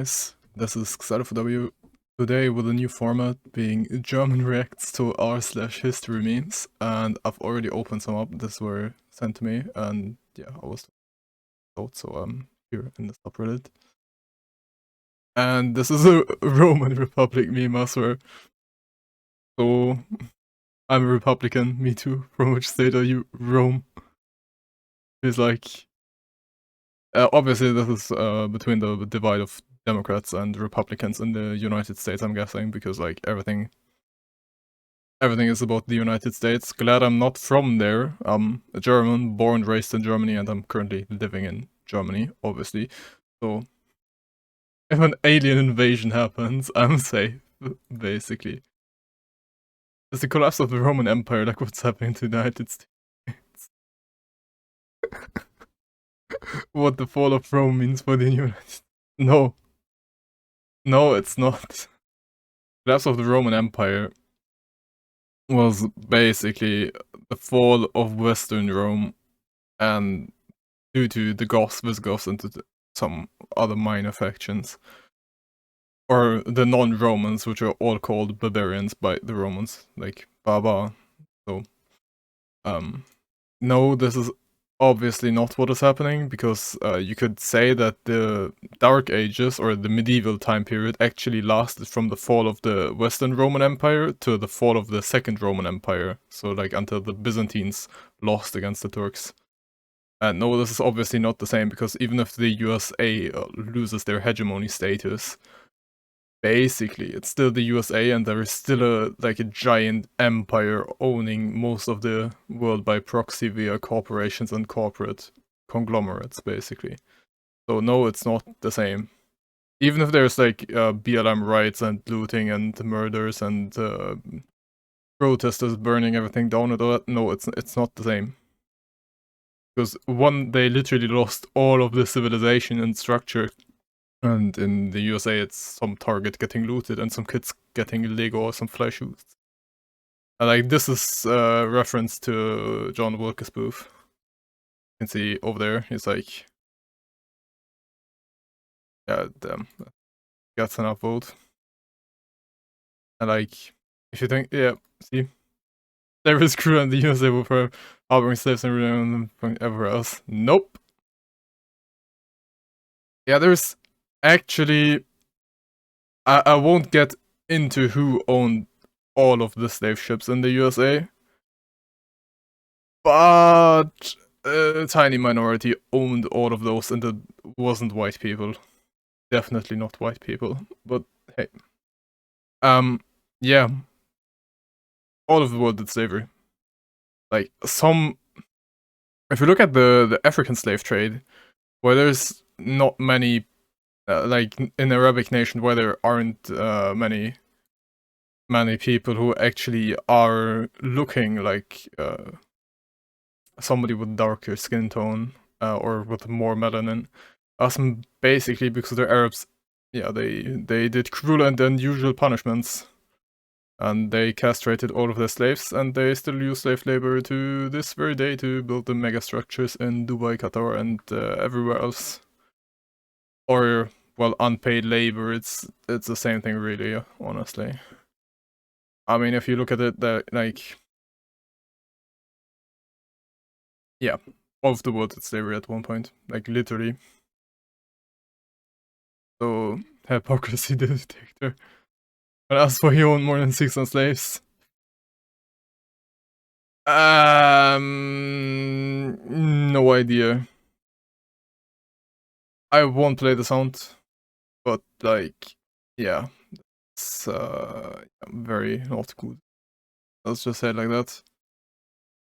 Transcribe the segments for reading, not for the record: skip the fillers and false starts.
This is XRFW today with a new format being German reacts to r/history memes, and I've already opened some up. These were sent to me, and yeah, I was told, so I'm here in the subreddit. And this is a Roman Republic meme, I swear. So I'm a Republican, me too. From which state are you? Rome. He's like, obviously this is between the divide of Democrats and Republicans in the United States, I'm guessing, because like everything is about the United States. Glad I'm not from there. I'm a German, born, raised in Germany, and I'm currently living in Germany, obviously. So if an alien invasion happens, I'm safe, basically. It's the collapse of the Roman Empire, like what's happening to the United States. What the fall of Rome means for the United States. No. No, it's not. Collapse of the Roman Empire was basically the fall of Western Rome, and due to the Goths, Visigoths, and some other minor factions. Or the non-Romans, which are all called barbarians by the Romans, like Barbar. So, no, this is obviously not what is happening, because you could say that the Dark Ages, or the medieval time period, actually lasted from the fall of the Western Roman Empire to the fall of the Second Roman Empire, so like until the Byzantines lost against the Turks. No, this is obviously not the same, because even if the USA loses their hegemony status, basically it's still the USA, and there is still a giant empire owning most of the world by proxy via corporations and corporate conglomerates, basically. So no, it's not the same. Even if there's like BLM riots and looting and murders and protesters burning everything down and all that, no, it's not the same. Because one, they literally lost all of the civilization and structure. And in the USA, it's some Target getting looted and some kids getting Lego or some fly shoes. And like, this is a reference to John Wilkes Booth. You can see over there, he's like, yeah, damn, gets an upvote. And like, if you think, yeah, see, there is crew and the USA were harboring slaves and renewing them everywhere else. Nope. Yeah, there's actually, I won't get into who owned all of the slave ships in the USA, but a tiny minority owned all of those, and it wasn't white people. Definitely not white people, but hey. Yeah. All of the world did slavery. Like, if you look at the African slave trade, where there's not many, like in Arabic nation, where there aren't many people who actually are looking like somebody with darker skin tone or with more melanin. Basically because they're Arabs, yeah, they did cruel and unusual punishments, and they castrated all of their slaves, and they still use slave labor to this very day to build the mega structures in Dubai, Qatar, and everywhere else. Or, well, unpaid labor, it's the same thing really, honestly. I mean, if you look at it, that like, yeah, all of the world did slavery at one point, like literally. So, hypocrisy detector. And as for he owned more than 600 slaves, no idea. I won't play the sound, but like, yeah, it's very not good. Let's just say it like that.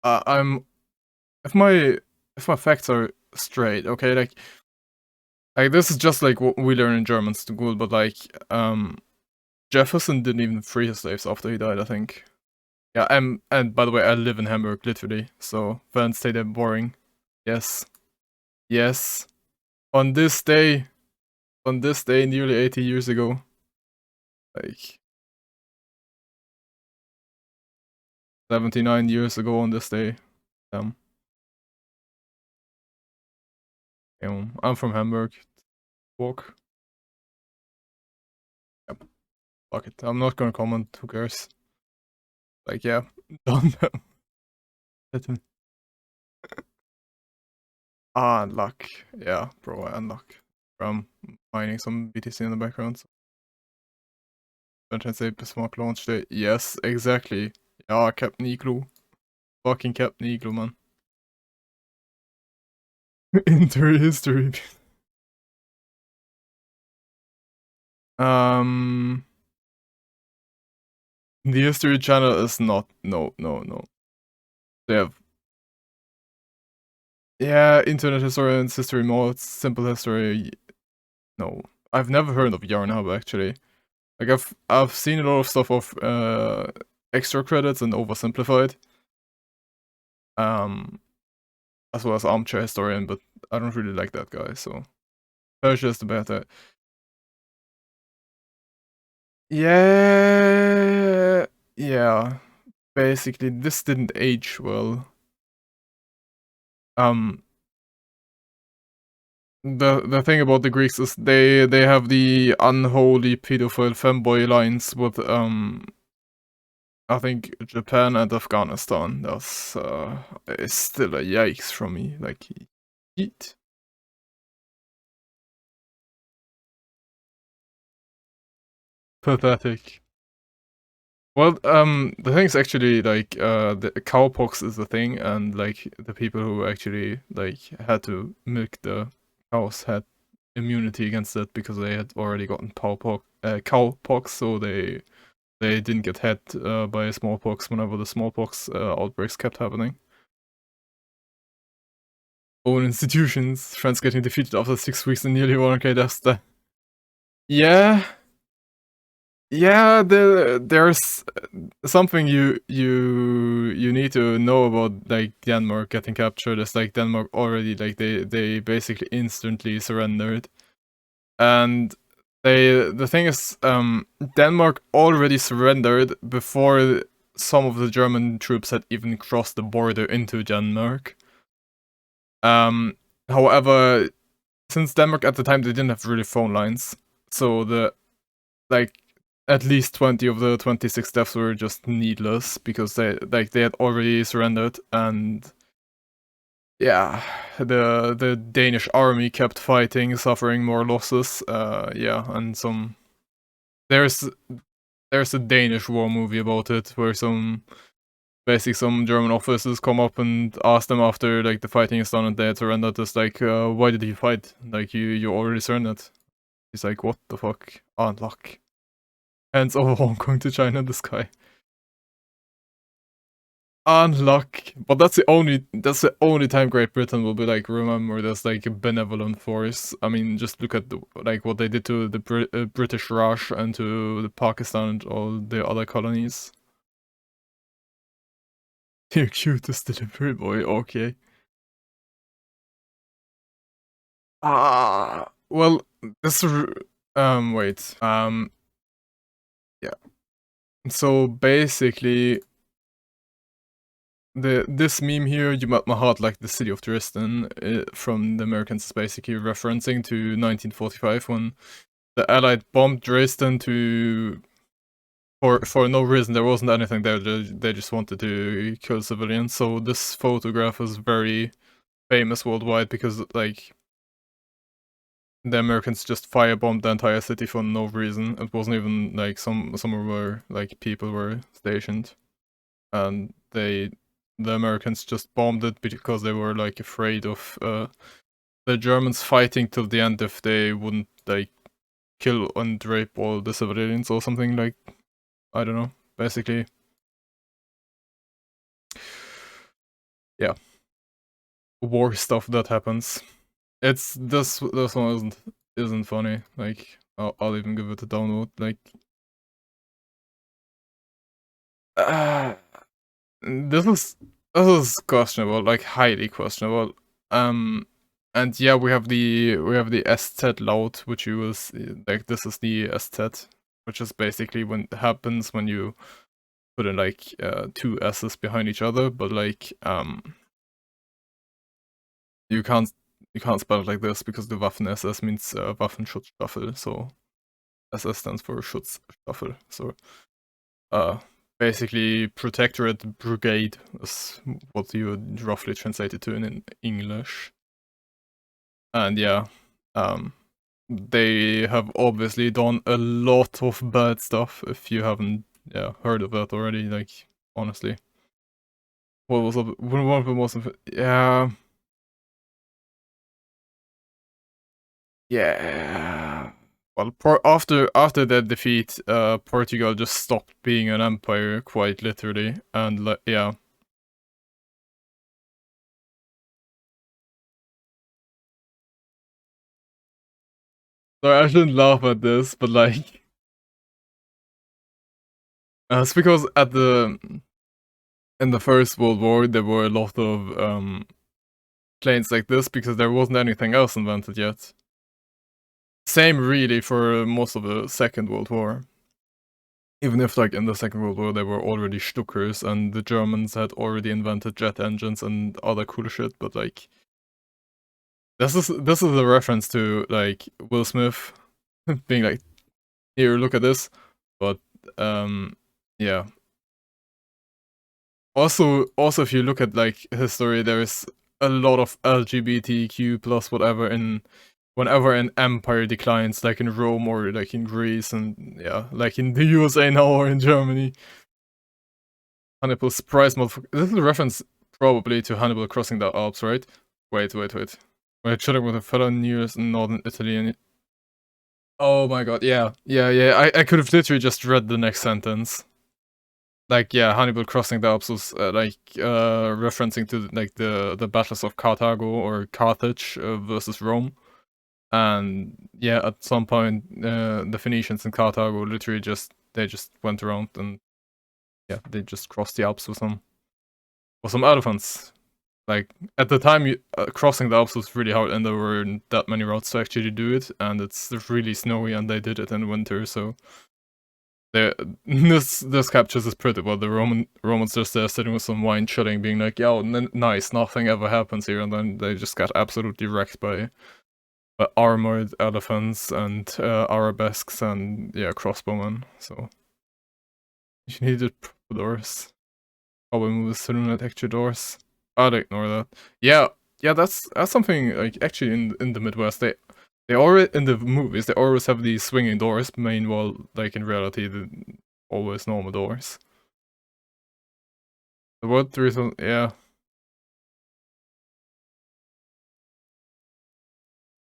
I'm if my facts are straight, okay, like this is just like what we learn in German school, but like Jefferson didn't even free his slaves after he died, I think. Yeah, and by the way, I live in Hamburg, literally, so Van stay there boring. Yes. Yes. On this day, nearly 80 years ago. Like, 79 years ago on this day. Um, I'm from Hamburg. Walk. Fuck it. I'm not gonna comment. Who cares? Like, yeah, done. Unlock. Yeah, bro, I unlock from mining some BTC in the background. So. Don't I say smart launch day? Yes, exactly. Ja, Captain Igloo. Fucking Captain Igloo, man. Into history. Um, the history channel is not. No, no, no. They have. Yeah, internet historians, history modes, simple history. No, I've never heard of Yarn Hub actually. Like I've seen a lot of stuff of extra credits and oversimplified. Um, as well as armchair historian, but I don't really like that guy. So Persia is the better. Yeah, yeah. Basically, this didn't age well. Um, the thing about the Greeks is they have the unholy pedophile femboy lines with I think Japan and Afghanistan. That's is still a yikes from me. Like, yeet. Pathetic. Well, the thing is actually like the cowpox is the thing, and like the people who actually like had to milk the cows had immunity against it because they had already gotten cowpox, so they didn't get hit by smallpox whenever the smallpox outbreaks kept happening. Own institutions, France getting defeated after 6 weeks and nearly 100k deaths. Yeah, yeah, there's something you need to know about like Denmark getting captured. Is like Denmark already like they basically instantly surrendered, and the thing is Denmark already surrendered before some of the German troops had even crossed the border into Denmark. However, since Denmark at the time they didn't have really phone lines, so the like at least 20 of the 26 deaths were just needless because they had already surrendered, and yeah, the Danish army kept fighting, suffering more losses. Yeah, and there's there's a Danish war movie about it where some German officers come up and ask them after like the fighting is done and they had surrendered. It's like, why did you fight? Like you already surrendered. He's like, what the fuck? Unlock. Hands over Hong Kong to China, this guy. Unluck. But that's the only time Great Britain will be like, remember there's like a benevolent force. I mean, just look at like what they did to the British Raj and to the Pakistan and all the other colonies. You're cutest delivery boy, okay. Well, wait. Yeah. So basically, this meme here, "You Melt My Heart Like the City of Dresden," from the Americans, is basically referencing to 1945 when the Allied bombed Dresden for no reason. There wasn't anything there. They just wanted to kill civilians. So this photograph is very famous worldwide because like the Americans just firebombed the entire city for no reason. It wasn't even like somewhere where like people were stationed, and the Americans just bombed it because they were like afraid of the Germans fighting till the end if they wouldn't like kill and rape all the civilians or something. Like, I don't know, basically. Yeah, war stuff that happens. It's this one isn't funny. Like, I'll even give it a download. Like, uh, this is questionable, like highly questionable. And yeah, we have the SZ loud, which you will see, like this is the SZ, which is basically when it happens when you put in like two S's behind each other, but like you can't spell it like this because the Waffen SS means Waffenschutzstaffel, so SS stands for Schutzstaffel. So, basically, Protectorate Brigade is what you would roughly translate it to in English. And yeah, they have obviously done a lot of bad stuff. If you haven't, heard of that already, like honestly, what was one of the most, yeah, yeah. Well, after that defeat, Portugal just stopped being an empire, quite literally, and yeah. Sorry, I shouldn't laugh at this, but like, it's because in the First World War there were a lot of planes like this because there wasn't anything else invented yet. Same really for most of the Second World War. Even if like in the Second World War there were already Stuckers and the Germans had already invented jet engines and other cool shit, but like this is a reference to like Will Smith being like, here, look at this. But yeah. Also if you look at like history, there's a lot of LGBTQ plus whatever in whenever an empire declines, like in Rome or like in Greece, and yeah, like in the USA now or in Germany. Hannibal surprise motherfucker. This is a reference probably to Hannibal crossing the Alps, right? Wait. Where chilling with a fellow nears in northern Italy and oh my god, yeah. I could have literally just read the next sentence. Like yeah, Hannibal crossing the Alps was referencing to like the battles of Carthago or Carthage versus Rome. And yeah, at some point, the Phoenicians in Carthago literally they just went around and yeah, they just crossed the Alps with some elephants. Like at the time, crossing the Alps was really hard, and there weren't that many routes to actually do it, and it's really snowy, and they did it in winter, so this captures this pretty well. The Romans just there sitting with some wine, chilling, being like, "Yo, nice, nothing ever happens here," and then they just got absolutely wrecked by armored elephants and arabesques and yeah, crossbowmen. So you needed doors. Probably moves through not extra doors. I'd ignore that. Yeah, that's something like actually in the Midwest they already in the movies they always have these swinging doors. Meanwhile, like in reality, the always normal doors. The what the reason? Yeah,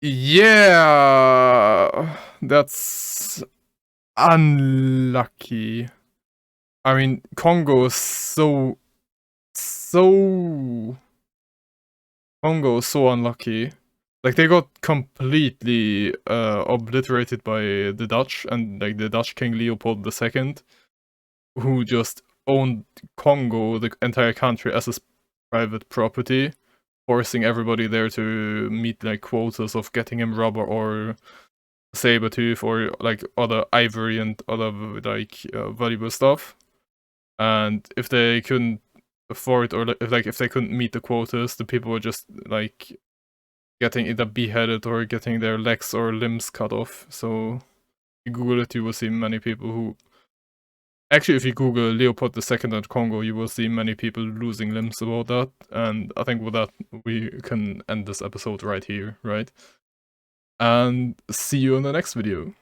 yeah, that's unlucky. I mean, Congo is so Congo is so unlucky. Like they got completely obliterated by the Dutch and like the Dutch King Leopold II, who just owned Congo, the entire country, as his private property, forcing everybody there to meet like quotas of getting him rubber or saber tooth or like other ivory and other like valuable stuff. And if they couldn't afford or if they couldn't meet the quotas, the people were just like getting either beheaded or getting their legs or limbs cut off. So if you Google it, you will see many people who actually, if you Google Leopold II and Congo, you will see many people losing limbs about that. And I think with that, we can end this episode right here, right? And see you in the next video.